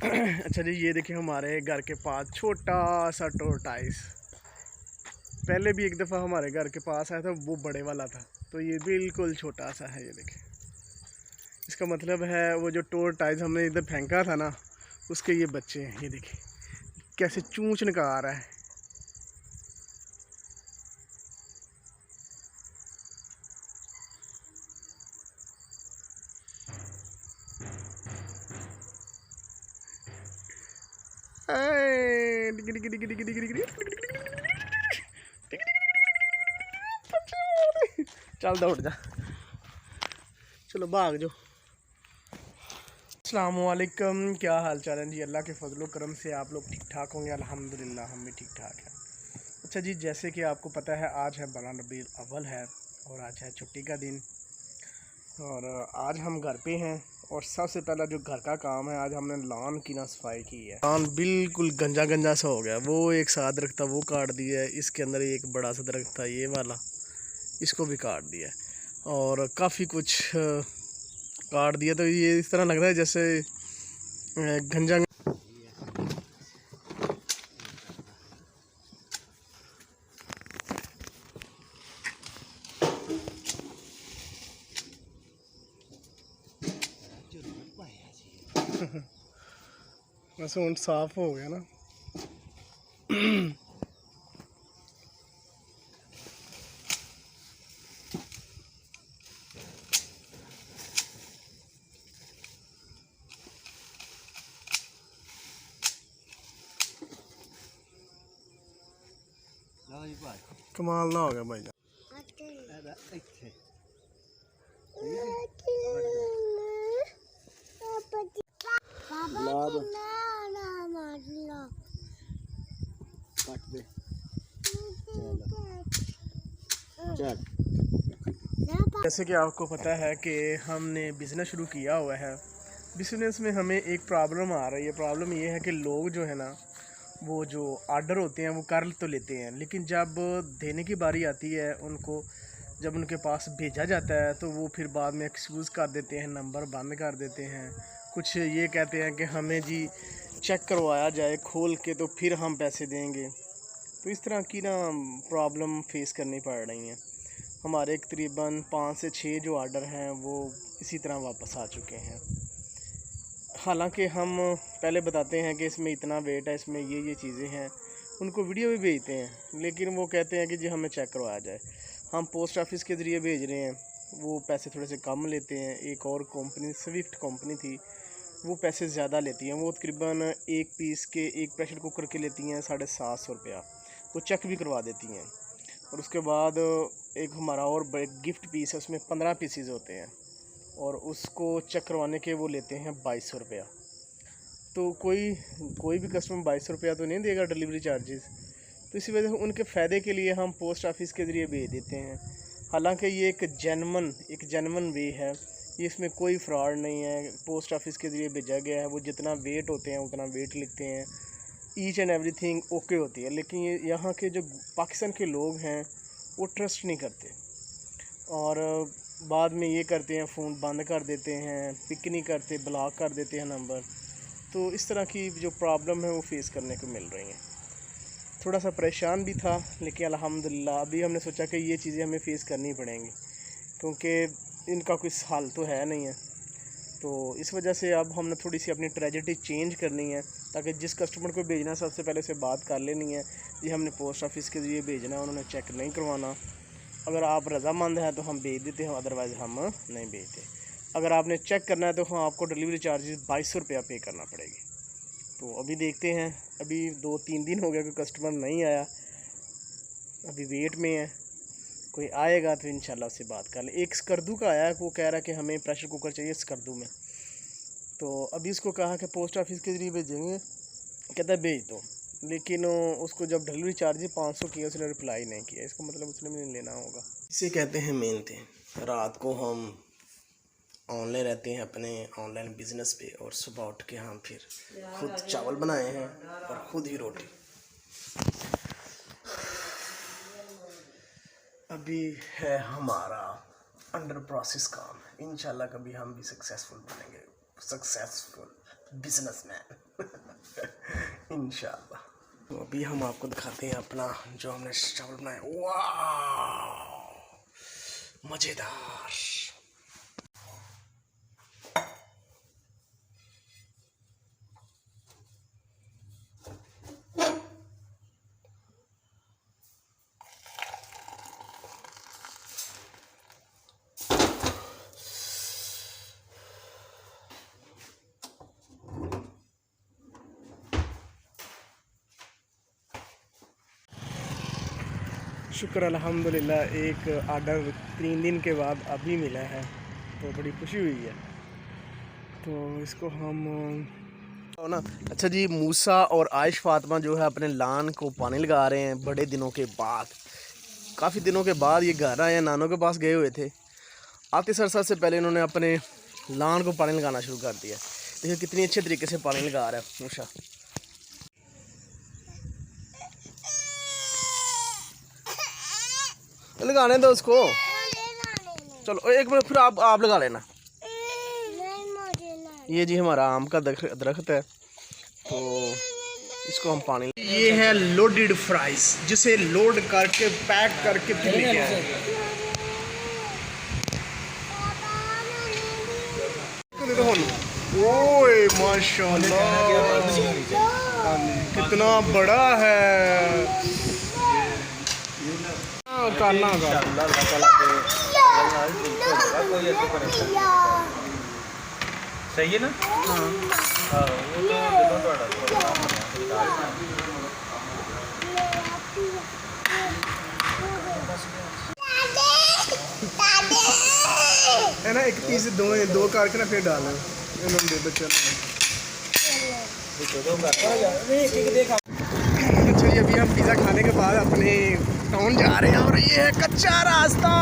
अच्छा जी, ये देखिए हमारे घर के पास छोटा सा टोरटाइस। पहले भी एक दफ़ा हमारे घर के पास आया था, वो बड़े वाला था। तो ये बिल्कुल छोटा सा है, ये देखिए। इसका मतलब है वो जो टोरटाइस हमने इधर फेंका था ना, उसके ये बच्चे हैं। ये देखिए कैसे चूंच निकाल आ रहा है। चल दौड़ जा, चलो भाग जाओ। अस्सलामुअलैकुम, क्या हाल चाल है जी? अल्लाह के फजलो करम से आप लोग ठीक ठाक होंगे। अल्हम्दुलिल्लाह हम भी ठीक ठाक हैं। अच्छा जी, जैसे कि आपको पता है आज है बड़ा रबीउल अव्वल है और आज है छुट्टी का दिन। और आज हम घर पे हैं और सबसे पहला जो घर का काम है, आज हमने लॉन की ना सफाई की है। लॉन बिल्कुल गंजा गंजा सा हो गया। वो एक साथ दरख्त था, वो काट दिया है। इसके अंदर एक बड़ा सा दरख्त था, ये वाला, इसको भी काट दिया है। और काफ़ी कुछ काट दिया। तो ये इस तरह लग रहा है जैसे गंजा। वैसे ऊँट साफ हो गया ना। कमाल ना हो गया भाई। जैसे कि आपको पता है कि हमने बिज़नेस शुरू किया हुआ है। बिज़नेस में हमें एक प्रॉब्लम आ रही है। प्रॉब्लम ये है कि लोग जो है ना, वो जो ऑर्डर होते हैं वो कर तो लेते हैं, लेकिन जब देने की बारी आती है उनको, जब उनके पास भेजा जाता है तो वो फिर बाद में एक्सक्यूज़ कर देते हैं, नंबर बंद कर देते हैं। कुछ ये कहते हैं कि हमें जी चेक करवाया जाए खोल के तो फिर हम पैसे देंगे। तो इस तरह की ना प्रॉब्लम फेस करनी पड़ रही हैं। हमारे तकरीबन 5 से 6 जो ऑर्डर हैं वो इसी तरह वापस आ चुके हैं। हालांकि हम पहले बताते हैं कि इसमें इतना वेट है, इसमें ये चीज़ें हैं, उनको वीडियो भी भेजते हैं, लेकिन वो कहते हैं कि जी हमें चेक करवाया जाए। हम पोस्ट ऑफिस के ज़रिए भेज रहे हैं, वो पैसे थोड़े से कम लेते हैं। एक और कंपनी स्विफ्ट कंपनी थी, वो पैसे ज़्यादा लेती हैं। वो तकरीबन एक पीस के, एक प्रेशर कुकर के लेती हैं 750 रुपया। वो चेक भी करवा देती हैं। और उसके बाद एक हमारा और गिफ्ट पीस है, उसमें 15 पीसीज होते हैं और उसको चेक करवाने के वो लेते हैं 2200 रुपया। तो कोई भी कस्टमर 2200 रुपया तो नहीं देगा डिलीवरी चार्जेस। तो इसी वजह से उनके फ़ायदे के लिए हम पोस्ट ऑफिस के ज़रिए भेज देते हैं। हालांकि ये एक जेनवन वे है, ये इसमें कोई फ्रॉड नहीं है। पोस्ट ऑफिस के ज़रिए भेजा गया है, वो जितना वेट होते हैं उतना वेट लिखते हैं, ईच एंड एवरीथिंग ओके होती है। लेकिन ये यहाँ के जो पाकिस्तान के लोग हैं वो ट्रस्ट नहीं करते और बाद में ये करते हैं, फ़ोन बंद कर देते हैं, पिक नहीं करते, ब्लॉक कर देते हैं नंबर। तो इस तरह की जो प्रॉब्लम है वो फेस करने को मिल रही हैं। थोड़ा सा परेशान भी था, लेकिन अल्हम्दुलिल्लाह अभी हमने सोचा कि ये चीज़ें हमें फ़ेस करनी पड़ेंगी, क्योंकि इनका कोई हल तो है नहीं है। तो इस वजह से अब हमने थोड़ी सी अपनी ट्रेजेडी चेंज करनी है, ताकि जिस कस्टमर को भेजना है सबसे पहले से बात कर लेनी है, ये हमने पोस्ट ऑफिस के ज़रिए भेजना है, उन्होंने चेक नहीं करवाना। अगर आप रज़ामंद हैं तो हम भेज देते हैं, अदरवाइज़ हम नहीं भेजते। अगर आपने चेक करना है तो हाँ, आपको डिलीवरी चार्जेस 2200 रुपया पे करना पड़ेगी। तो अभी देखते हैं, अभी 2-3 दिन हो गया कोई कस्टमर नहीं आया, अभी वेट में है। कोई आएगा तो इंशाल्लाह उससे बात कर लें। एक स्कर्दू का आया है, वो कह रहा है कि हमें प्रेशर कुकर चाहिए स्कर्दू में। तो अभी उसको कहा कि पोस्ट ऑफिस के ज़रिए भेजेंगे, कहता है भेज दो, लेकिन उसको जब डिलीवरी चार्ज 500 किया उसने रिप्लाई नहीं किया। इसका मतलब उसने भी नहीं लेना होगा। इसे कहते हैं मेहनतें। रात को हम ऑनलाइन रहते हैं अपने ऑनलाइन बिजनेस पे, और सुबह उठ के हम फिर खुद चावल बनाए हैं और खुद ही रोटी। अभी है हमारा अंडर प्रोसेस काम, इंशाल्लाह कभी हम भी सक्सेसफुल बनेंगे, सक्सेसफुल बिजनेसमैन। इंशाल्लाह। तो अभी हम आपको दिखाते हैं अपना जो हमने चावल बनाया। वाह मज़ेदार। शुक्र अल्हम्दुलिल्लाह, एक आर्डर 3 दिन के बाद अभी मिला है, तो बड़ी खुशी हुई है। तो इसको हम तो ना, अच्छा जी, मूसा और आयश फातिमा जो है अपने लान को पानी लगा रहे हैं बड़े दिनों के बाद। काफ़ी दिनों के बाद ये घर आए हैं, नानों के पास गए हुए थे। आते सर से पहले इन्होंने अपने लान को पानी लगाना शुरू कर दिया। देखिए कितनी अच्छे तरीके से पानी लगा रहा है मूसा। लगाने दो उसको। चलो एक मिनट, फिर आप लगा लेना। ये जी हमारा आम का दरख्त है, तो इसको हम पानी। ये है लोडेड फ्राइज, जिसे लोड करके पैक करके फिर लेके आए। ओए माशाल्लाह कितना बड़ा है। करना सही है ना। हाँ वो है ना, एक पीस दो करके ना फिर डालना इन्होंने बच्चों। अच्छा जी, अभी हम पिज़्ज़ा खाने के बाद अपने टाउन जा रहे हैं और ये है कच्चा रास्ता।